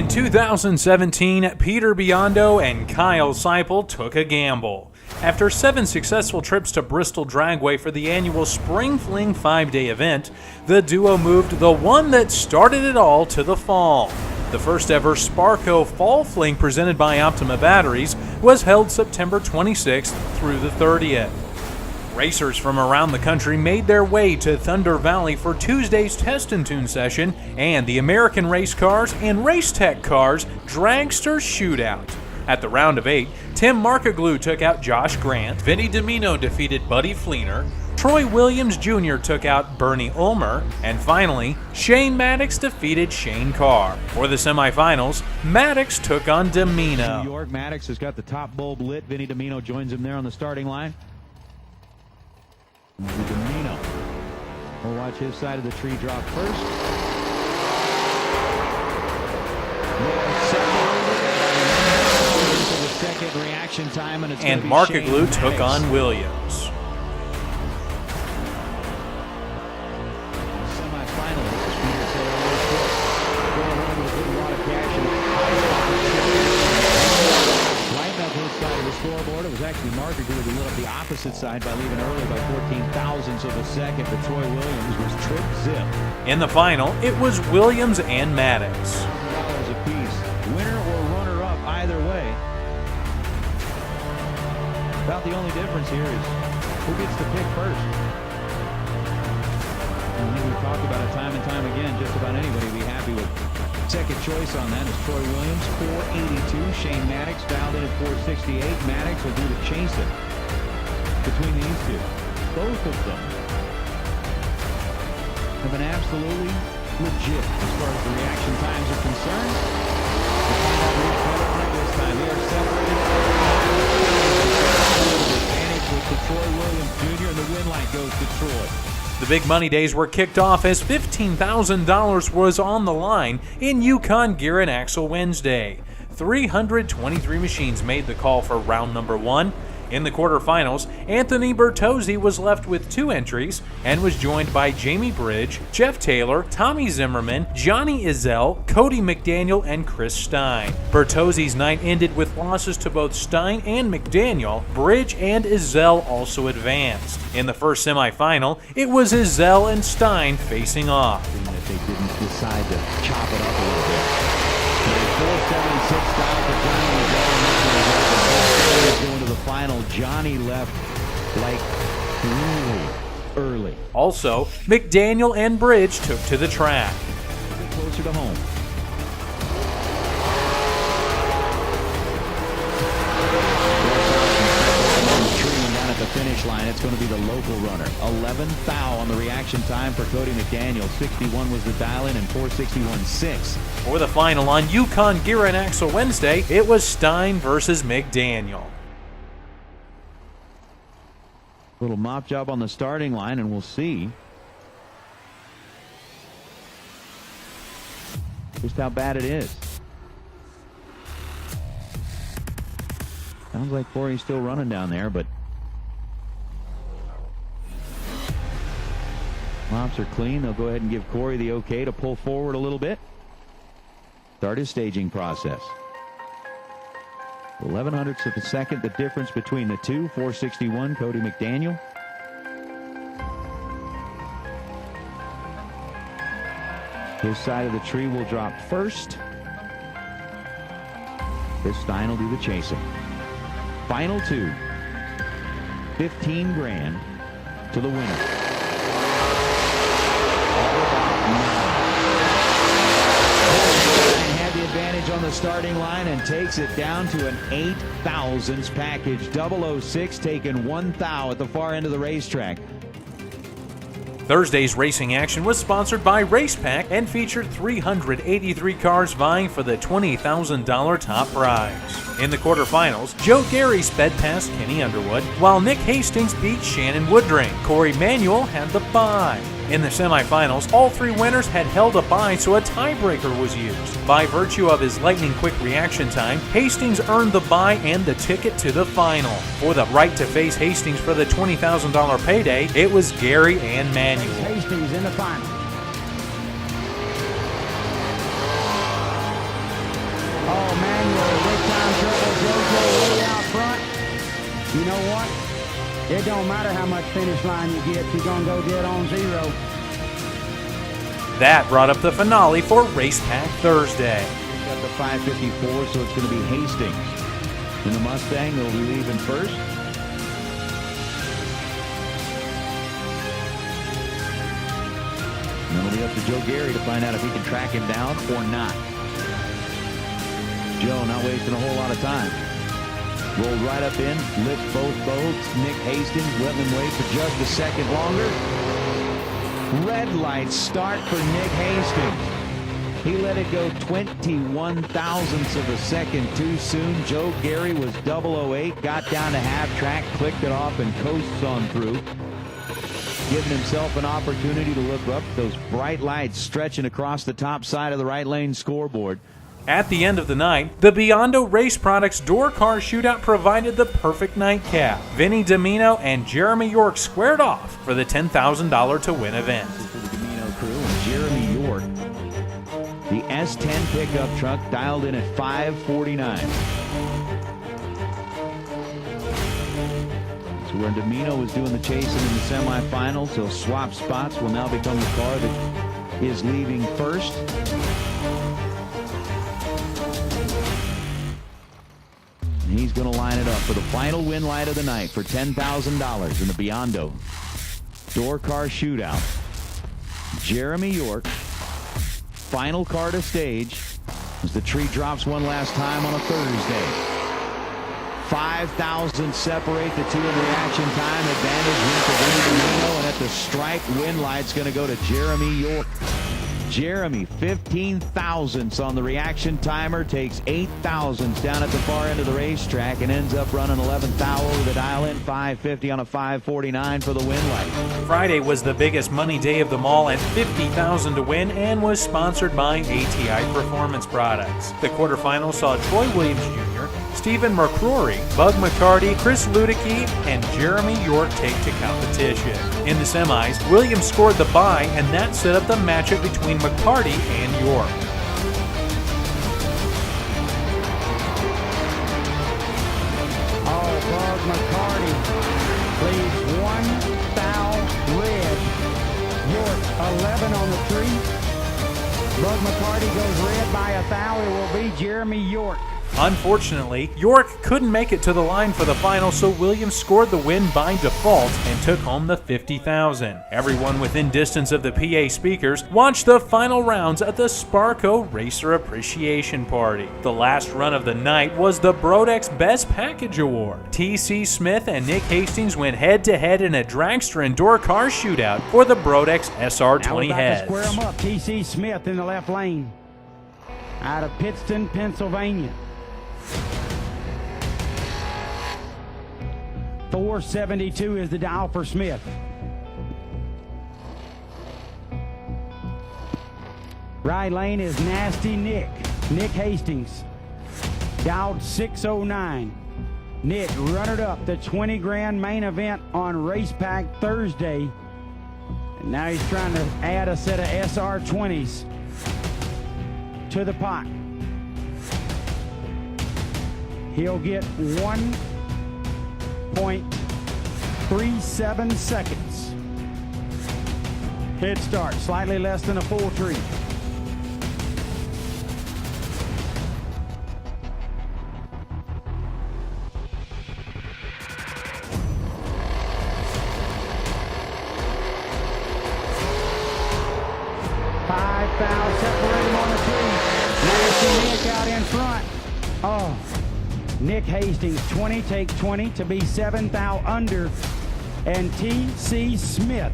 In 2017, Peter Biondo and Kyle Seipel took a gamble. After 7 successful trips to Bristol Dragway for the annual Spring Fling 5-day event, the duo moved the one that started it all to the fall. The first ever Sparco Fall Fling presented by Optima batteries was held September 26th through the 30th. Racers from around the country made their way to Thunder Valley for Tuesday's Test and Tune session and the American Race Cars and Race Tech Cars Dragster Shootout. At the round of 8, Tim Markoglu took out Josh Grant, Vinny Domino defeated Buddy Fleener, Troy Williams Jr. took out Bernie Ulmer, and finally, Shane Maddox defeated Shane Carr. For the semifinals, Maddox took on Domino. New York, Maddox has got the top bulb lit. Vinny Domino joins him there on the starting line. Domino will watch his side of the tree drop first. Second reaction time, and Markoglu took on Williams. Scoreboard. It was actually Markoglu who lit up the opposite side by leaving early by 14 thousandths of a second, but Troy Williams was trip zip. In the final, it was Williams and Maddox. $1 apiece. Winner or runner-up either way. About the only difference here is who gets to pick first. I think we've talked about it time and time again. Just about anybody will be happy with. Second choice on that is Troy Williams, 482. Shane Maddox dialed in at 468. Maddox will do the chasing between these two. Both of them have been absolutely legit as far as the reaction times are concerned. This time they are separated. Advantage with the Troy Williams Jr. and the win line goes to Troy. The big money days were kicked off as $15,000 was on the line in Yukon Gear and Axle Wednesday. 323 machines made the call for round number 1. In the quarterfinals, Anthony Bertozzi was left with 2 entries and was joined by Jamie Bridge, Jeff Taylor, Tommy Zimmerman, Johnny Izell, Cody McDaniel, and Chris Stein. Bertozzi's night ended with losses to both Stein and McDaniel. Bridge and Izell also advanced. In the first semifinal, it was Izell and Stein facing off. That they didn't decide to chop it up a little bit. 476 down for Johnny Izell. Going to the final, Johnny left like really early. Also, McDaniel and Bridge took to the track. A bit closer to home. Down at the finish line, it's going to be the local runner. 11th thou on the reaction time for Cody McDaniel. 61 was the dial-in and 461.6. For the final on Yukon Gear and Axle Wednesday, it was Stein versus McDaniel. Little mop job on the starting line, and we'll see just how bad it is. Sounds like Corey's still running down there, but mops are clean. They'll go ahead and give Corey the okay to pull forward a little bit. Start his staging process. 11 hundredths of a second, the difference between the two. 461, Cody McDaniel. His side of the tree will drop first. This Stein will do the chasing. Final 2. 15 grand to the winner. Advantage on the starting line and takes it down to an 8 thousandths package. 006 taking 1 thou at the far end of the racetrack. Thursday's racing action was sponsored by RacePack and featured 383 cars vying for the $20,000 top prize. In the quarterfinals, Joe Gary sped past Kenny Underwood, while Nick Hastings beat Shannon Woodring. Corey Manuel had the bye. In the semifinals, all 3 winners had held a bye, so a tiebreaker was used. By virtue of his lightning-quick reaction time, Hastings earned the bye and the ticket to the final. For the right to face Hastings for the $20,000 payday, it was Gary and Manuel. Hastings in the final. You know what? It don't matter how much finish line you get, you're going to go dead on zero. That brought up the finale for Race Pack Thursday. Got the 554, so it's going to be Hastings. In the Mustang, they'll be leaving first. And it'll be up to Joe Gary to find out if he can track him down or not. Joe not wasting a whole lot of time. Rolled right up in, lift both boats. Nick Hastings letting him wait for just a second longer. Red light start for Nick Hastings. He let it go 21 thousandths of a second too soon. Joe Gary was 008, got down to half track, clicked it off, and coasts on through. Giving himself an opportunity to look up. Those bright lights stretching across the top side of the right lane scoreboard. At the end of the night, the Biondo Race Products door car shootout provided the perfect nightcap. Vinny Domino and Jeremy York squared off for the $10,000 to win event. For the Domino crew and Jeremy York, the S10 pickup truck dialed in at 549. So where Domino was doing the chasing in the semifinals, he'll swap spots, will now become the car that is leaving first. And he's going to line it up for the final win light of the night for $10,000 in the Biondo door car shootout. Jeremy York, final car to stage as the tree drops one last time on a Thursday. 5,000 separate the two in reaction time. Advantage win for Vinny Domino, and at the stripe, win light's going to go to Jeremy York. Jeremy, 15 thousandths on the reaction timer, takes 8 thousandths down at the far end of the racetrack and ends up running 11th hour with a dial-in 550 on a 549 for the win light. Friday was the biggest money day of them all at $50,000 to win and was sponsored by ATI Performance Products. The quarterfinals saw Troy Williams Jr., Stephen McCrory, Bug McCarty, Chris Ludicky, and Jeremy York take to competition. In the semis, Williams scored the bye, and that set up the matchup between McCarty and York. Oh, Bug McCarty leads 1 foul red. York 11 on the tree. Bug McCarty goes red by a foul. It will be Jeremy York. Unfortunately, York couldn't make it to the line for the final, so Williams scored the win by default and took home the $50,000. Everyone within distance of the PA speakers watched the final rounds at the Sparco Racer Appreciation Party. The last run of the night was the Brodex Best Package Award. T.C. Smith and Nick Hastings went head-to-head in a dragster and door car shootout for the Brodex SR20 heads. Square them up. T.C. Smith in the left lane out of Pittston, Pennsylvania. 472 is the dial for Smith. Right lane is Nasty Nick. Nick Hastings. Dialed 609. Nick runnered up the 20 grand main event on Race Pack Thursday. And now he's trying to add a set of SR20s to the pot. He'll get 1.37 seconds. Head start, slightly less than a full tree. Separate him on the tree. Nasty Nick out in front. Oh. Nick Hastings, 20, take 20 to be 7 thou under. And T.C. Smith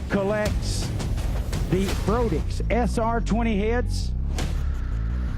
collects the Brodex SR20 heads.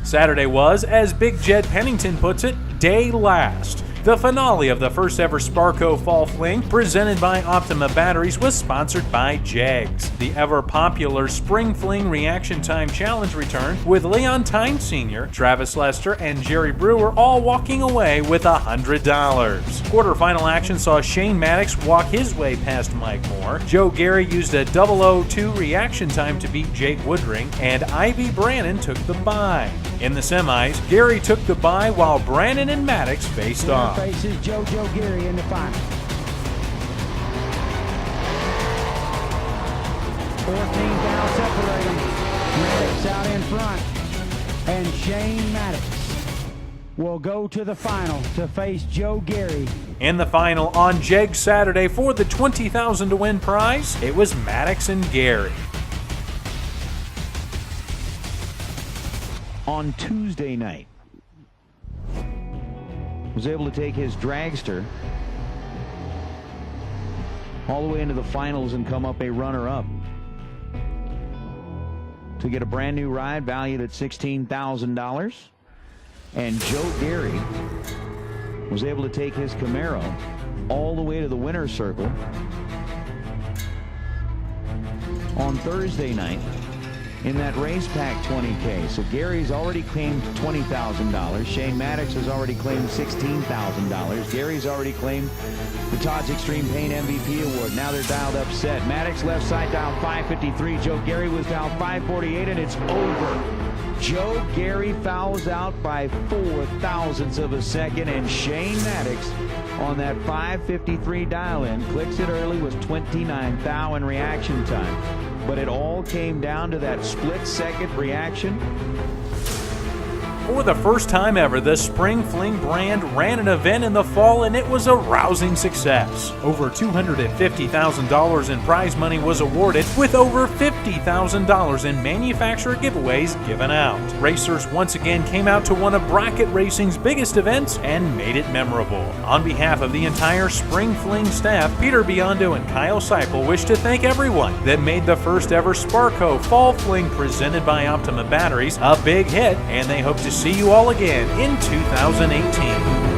Saturday was, as Big Jed Pennington puts it, day last. The finale of the first ever Sparco Fall Fling, presented by Optima Batteries, was sponsored by Jags. The ever-popular Spring Fling Reaction Time Challenge returned, with Leon Tyne Sr., Travis Lester, and Jerry Brewer all walking away with $100. Quarterfinal action saw Shane Maddox walk his way past Mike Moore, Joe Gary used a 002 reaction time to beat Jake Woodring, and Ivy Brannon took the bye. In the semis, Gary took the bye while Brannon and Maddox faced off. job. faces JoJo Gary in the final. 14 down, separate them. Maddox out in front. And Shane Maddox will go to the final to face Joe Gary. In the final on Jeg Saturday for the $20,000 to win prize, it was Maddox and Gary. On Tuesday night, was able to take his dragster all the way into the finals and come up a runner-up to get a brand new ride valued at $16,000. And Joe Gary was able to take his Camaro all the way to the winner's circle on Thursday night in that race pack 20K. So Gary's already claimed $20,000. Shane Maddox has already claimed $16,000. Gary's already claimed the Todd's Extreme Pain MVP award. Now they're dialed up set. Maddox left side down 553. Joe Gary was down 548, and it's over. Joe Gary fouls out by 4 thousandths of a second, and Shane Maddox on that 553 dial-in clicks it early with 29 thou in reaction time. But it all came down to that split-second reaction. For the first time ever, the Spring Fling brand ran an event in the fall, and it was a rousing success. Over $250,000 in prize money was awarded, with over $50,000 in manufacturer giveaways given out. Racers once again came out to one of bracket racing's biggest events and made it memorable. On behalf of the entire Spring Fling staff, Peter Biondo and Kyle Seipel wish to thank everyone that made the first ever Sparco Fall Fling presented by Optima batteries a big hit, and they hope to see you all again in 2018.